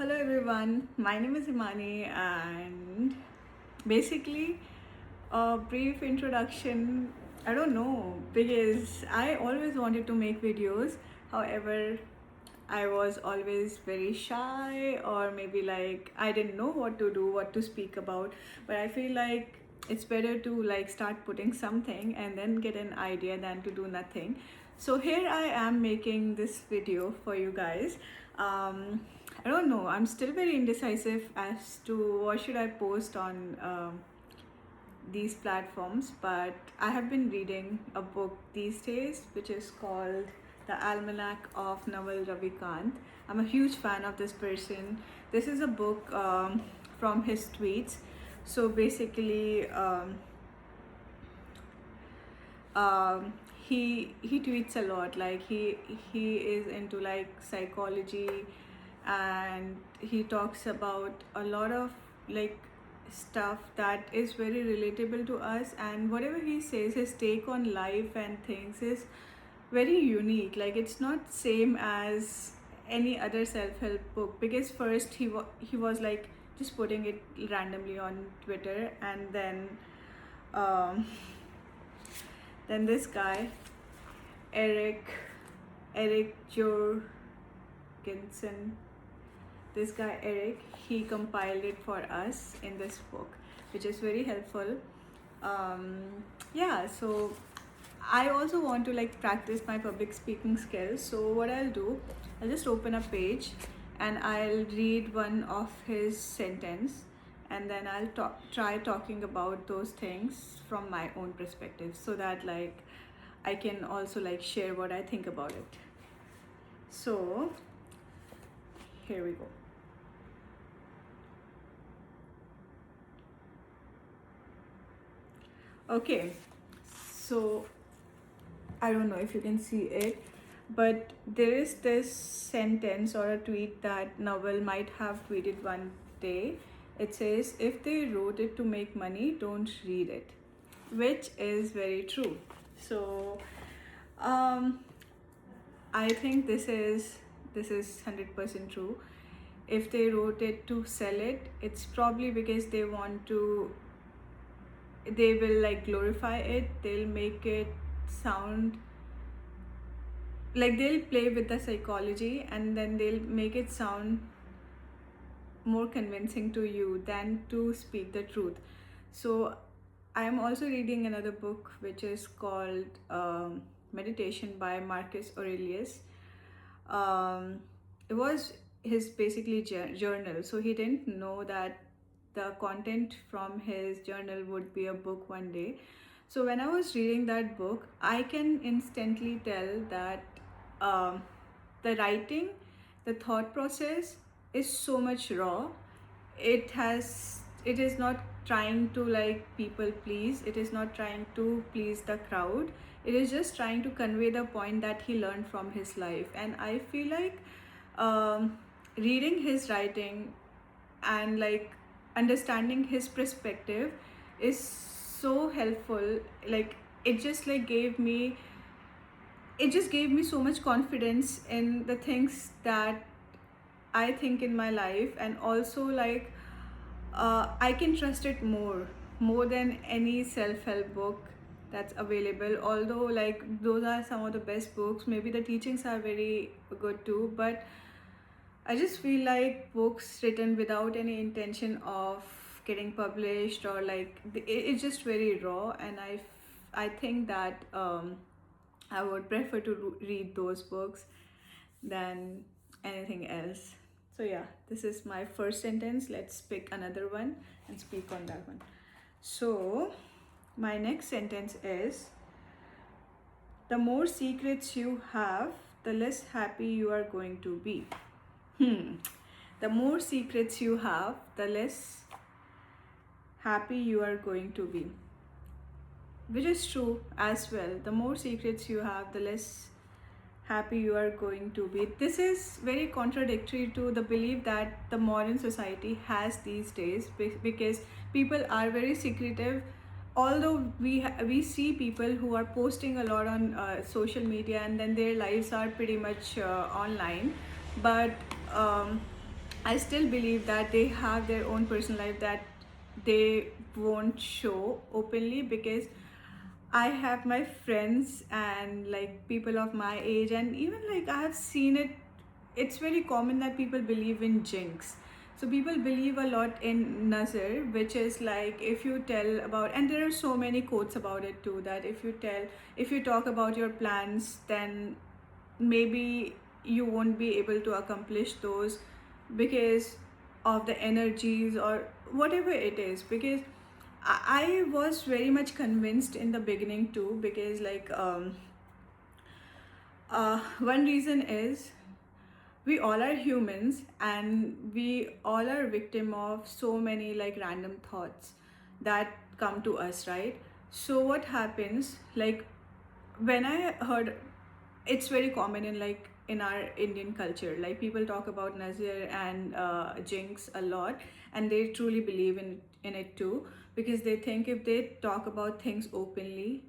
Hello everyone, my name is Imani, and basically a brief introduction. I don't know, because I always wanted to make videos. However, I was always very shy, or maybe like I didn't know what to do, what to speak about. But I feel like it's better to like start putting something and then get an idea than to do nothing. So here I am making this video for you guys. I don't know, I'm still very indecisive as to what should I post on these platforms, but I have been reading a book these days which is called The Almanac of Naval Ravikant. I'm a huge fan of this person. This is a book from his tweets. So basically, um, he tweets a lot. Like he is into like psychology, and he talks about a lot of like stuff that is very relatable to us. And whatever he says, his take on life and things is very unique. Like it's not same as any other self-help book, because first he was like just putting it randomly on Twitter, and um, then this guy Eric Eric Jorgensen, this guy Eric, he compiled it for us in this book, which is very helpful. um, yeah, so I also want to like practice my public speaking skills. So what I'll do, I'll just open a page and I'll read one of his sentence, and then I'll try talking about those things from my own perspective, so that like I can also like share what I think about it. So here we go. Okay, so I don't know if you can see it, but there is this sentence or a tweet that Naval might have tweeted one day. It says, "If they wrote it to make money, don't read it," which is very true. So, um, I think this is 100% true. If they wrote it to sell it, it's probably because they want to. They will like glorify it. They'll make it sound like, they'll play with the psychology, and then they'll make it sound more convincing to you than to speak the truth. So I am also reading another book which is called Meditation by Marcus Aurelius. It was his basically journal, so he didn't know that the content from his journal would be a book one day. So when I was reading that book, I can instantly tell that the writing, the thought process is so much raw. It is not trying to like people please. It is not trying to please the crowd. It is just trying to convey the point that he learned from his life. And I feel like reading his writing and like understanding his perspective is so helpful. Like it just like gave me so much confidence in the things that I think in my life. And also like I can trust it more than any self-help book that's available. Although like those are some of the best books, maybe the teachings are very good too, but I just feel like books written without any intention of getting published, or like it's just very raw. And I think that I would prefer to read those books than anything else. So yeah, this is my first sentence. Let's pick another one and speak on that one. So my next sentence is, the more secrets you have, the less happy you are going to be. The more secrets you have, the less happy you are going to be. Which is true as well. The more secrets you have, the less happy you are going to be. This is very contradictory to the belief that the modern society has these days, because people are very secretive. Although we see people who are posting a lot on social media, and then their lives are pretty much online, but I still believe that they have their own personal life that they won't show openly, because I have my friends and like people of my age, and even like I have seen it, it's very common that people believe in jinx. So people believe a lot in nazar, which is like if you tell about, and there are so many quotes about it too, that if you talk about your plans, then maybe you won't be able to accomplish those because of the energies or whatever it is. Because I was very much convinced in the beginning too, because one reason is we all are humans and we all are victim of so many like random thoughts that come to us, right? So what happens, like when I heard, it's very common in like in our Indian culture, like people talk about nazir and jinx a lot, and they truly believe in it too, because they think if they talk about things openly,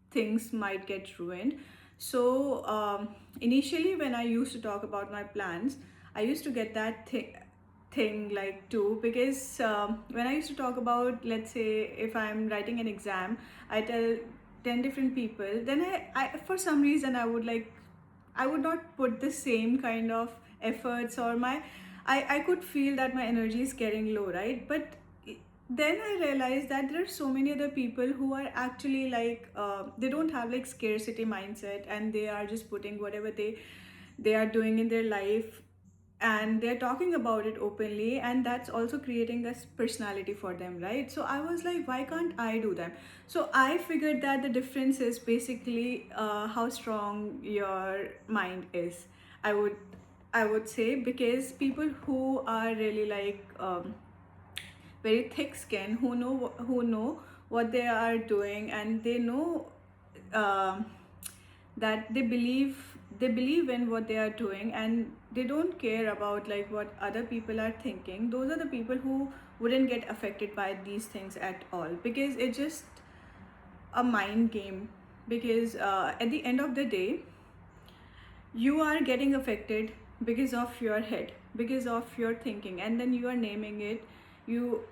things might get ruined. So initially when I used to talk about my plans, I used to get that thing like too, because when I used to talk about, let's say if I'm writing an exam, I tell 10 different people, then I for some reason I would like, I would not put the same kind of efforts, or I could feel that my energy is getting low, right? But then I realized that there are so many other people who are actually like they don't have like scarcity mindset, and they are just putting whatever they are doing in their life, and they're talking about it openly, and that's also creating this personality for them, right? So I was like, why can't I do that? So I figured that the difference is basically how strong your mind is. I would i would say, because people who are really like very thick skin, who know what they are doing, and they know um, that they believe in what they are doing, and they don't care about like what other people are thinking. Those are the people who wouldn't get affected by these things at all, because it's just a mind game. Because at the end of the day, you are getting affected because of your head, because of your thinking, and then you are naming it. You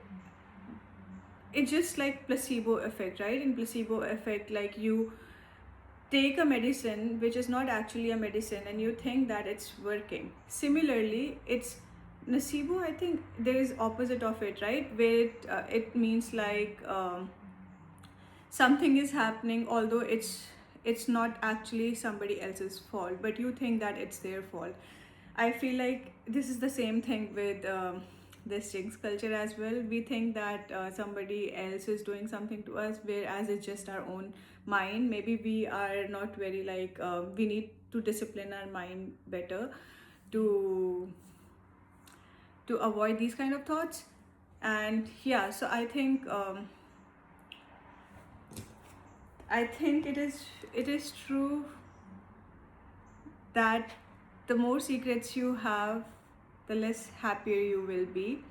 It's just like placebo effect, right? In placebo effect, like you take a medicine which is not actually a medicine, and you think that it's working. Similarly, it's nocebo, I think there is opposite of it, right? Where it means like something is happening, although it's not actually somebody else's fault, but you think that it's their fault. I feel like this is the same thing with this jinx culture as well. We think that somebody else is doing something to us, whereas it's just our own mind. Maybe we are not very like we need to discipline our mind better to avoid these kind of thoughts. And yeah, so I think it is true that the more secrets you have, the less happier you will be.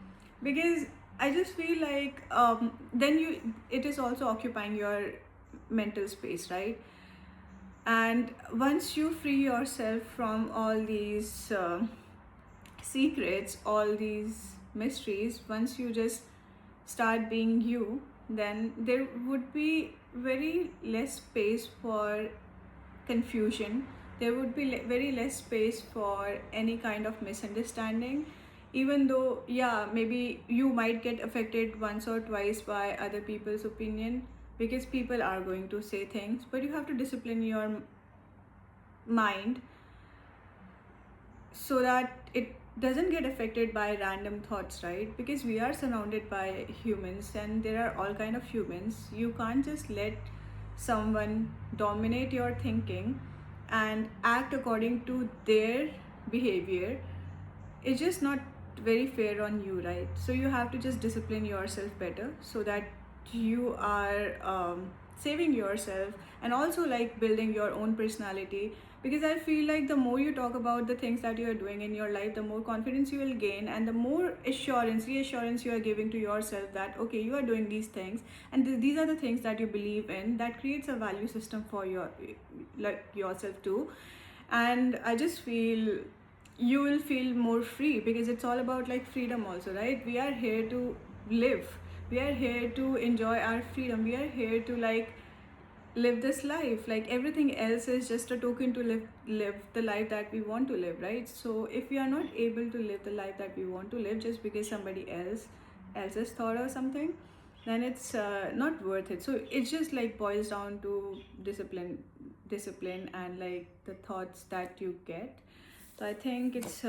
Because I just feel like then it is also occupying your mental space, right? And once you free yourself from all these secrets, all these mysteries, once you just start being you, then there would be very less space for confusion. There would be very less space for any kind of misunderstanding. Even though, yeah, maybe you might get affected once or twice by other people's opinion, because people are going to say things, but you have to discipline your mind so that it doesn't get affected by random thoughts, right? Because we are surrounded by humans, and there are all kind of humans. You can't just let someone dominate your thinking and act according to their behavior. It's just not very fair on you, right? So you have to just discipline yourself better, so that you are saving yourself, and also like building your own personality. Because I feel like the more you talk about the things that you are doing in your life, the more confidence you will gain, and the more reassurance you are giving to yourself that okay, you are doing these things, and these are the things that you believe in. That creates a value system for yourself too. And I just feel you will feel more free, because it's all about like freedom also, right? We are here to live, we are here to enjoy our freedom, we are here to like live this life. Like everything else is just a token to live the life that we want to live, right? So if we are not able to live the life that we want to live just because somebody else's thought or something, then it's not worth it. So it just like boils down to discipline and like the thoughts that you get. So I think it's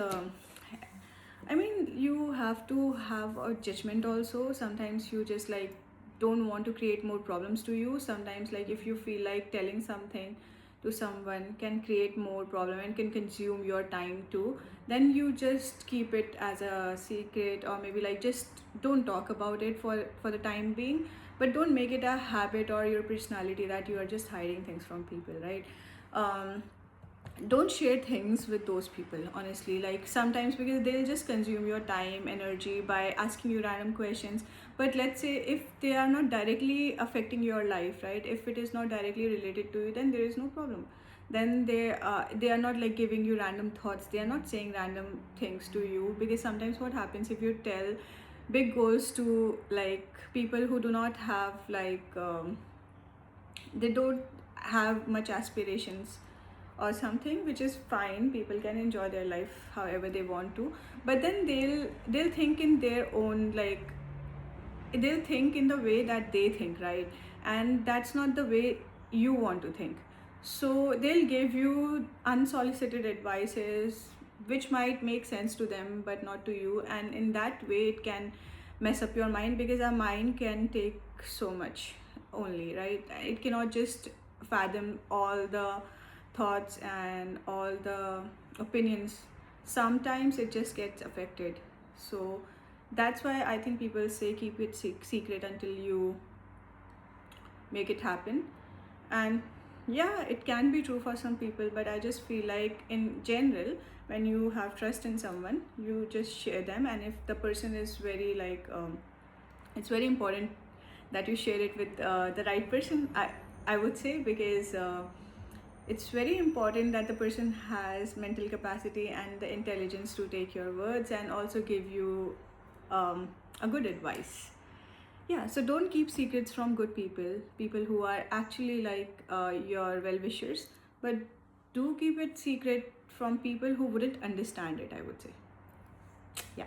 I mean, you have to have a judgment also. Sometimes you just like don't want to create more problems to you. Sometimes, like, if you feel like telling something to someone can create more problem and can consume your time too, then you just keep it as a secret, or maybe like just don't talk about it for the time being. But don't make it a habit or your personality that you are just hiding things from people, right? um don't share things with those people, honestly, like sometimes, because they'll just consume your time, energy by asking you random questions. But let's say if they are not directly affecting your life, right? If it is not directly related to you, then there is no problem. Then they are not like giving you random thoughts, they are not saying random things to you. Because sometimes what happens, if you tell big goals to like people who do not have like they don't have much aspirations or something, which is fine, people can enjoy their life however they want to. But then they'll think in their own like, they'll think in the way that they think, right? And that's not the way you want to think. So they'll give you unsolicited advices which might make sense to them but not to you, and in that way it can mess up your mind, because our mind can take so much only, right? It cannot just fathom all the thoughts and all the opinions. Sometimes it just gets affected. So that's why I think people say keep it secret until you make it happen. And yeah, it can be true for some people, but I just feel like in general, when you have trust in someone, you just share them. And if the person is very like it's very important that you share it with the right person, I would say, because it's very important that the person has mental capacity and the intelligence to take your words and also give you a good advice. Yeah, so don't keep secrets from good people who are actually like your well wishers, but do keep it secret from people who wouldn't understand it, I would say. Yeah.